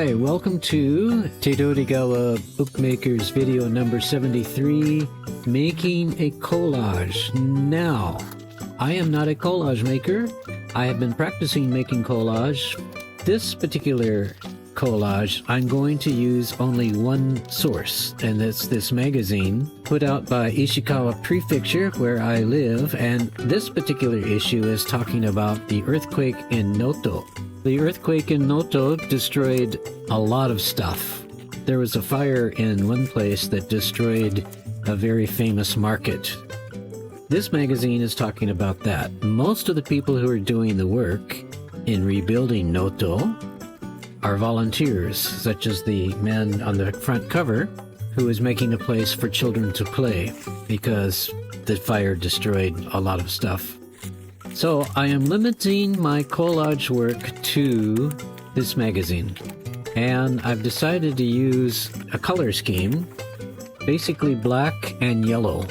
Hi, welcome to Tedorigawa Bookmakers video number 73, Making a Collage. Now, I am not a collage maker. I have been practicing making collage. This particular collage, I'm going to use only one source, and that's this magazine put out by Ishikawa Prefecture, where I live, and this particular issue is talking about the earthquake in Noto. The earthquake in Noto destroyed a lot of stuff. There was a fire in one place that destroyed a very famous market. This magazine is talking about that. Most of the people who are doing the work in rebuilding Noto are volunteers, such as the man on the front cover who is making a place for children to play because the fire destroyed a lot of stuff. So I am limiting my collage work to this magazine, and I've decided to use a color scheme, basically black and yellow.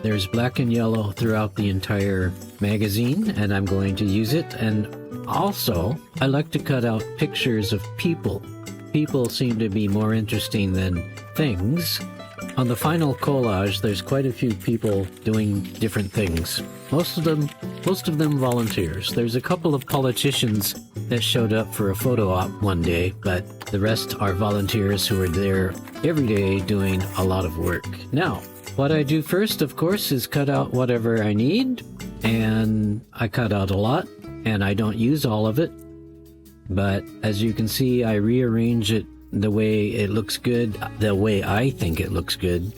There's black and yellow throughout the entire magazine, and I'm going to use it. And also, I like to cut out pictures of people. People seem to be more interesting than things. On the final collage, there's quite a few people doing different things. Most of them volunteers. There's a couple of politicians that showed up for a photo op one day, but the rest are volunteers who are there every day doing a lot of work. Now, what I do first, of course, is cut out whatever I need, and I cut out a lot, and I don't use all of it. But as you can see, I rearrange it the way it looks good, the way I think it looks good.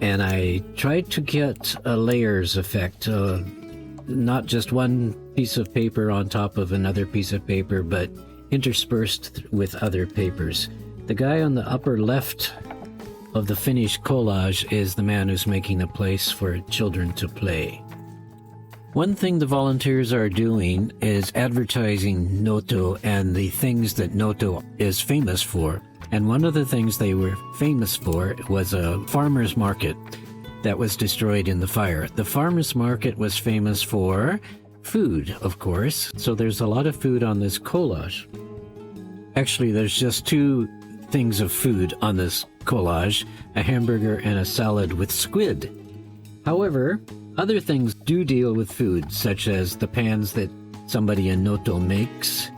And I try to get a layers effect, not just one piece of paper on top of another piece of paper, but interspersed with other papers. The guy on the upper left of the finished collage is the man who's making a place for children to play. One thing the volunteers are doing is advertising Noto and the things that Noto is famous for. And one of the things they were famous for was a farmer's market that was destroyed in the fire. The farmer's market was famous for food, of course. So there's a lot of food on this collage. Actually, there's just two things of food on this collage, a hamburger and a salad with squid. However, other things do deal with food, such as the pans that somebody in Noto makes,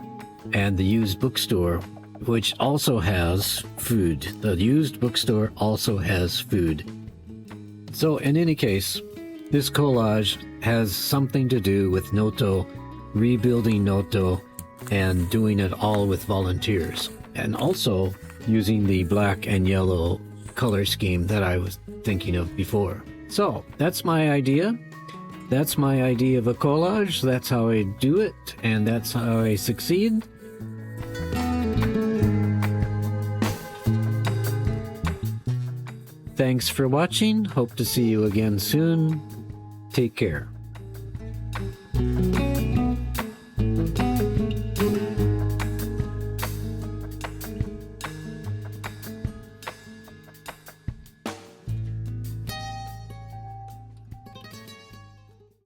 and the used bookstore, which also has food. The used bookstore also has food. So in any case, this collage has something to do with Noto, rebuilding Noto, and doing it all with volunteers, and also using the black and yellow color scheme that I was thinking of before. So that's my idea. That's my idea of a collage. That's how I do it, and that's how I succeed. Thanks for watching. Hope to see you again soon. Take care.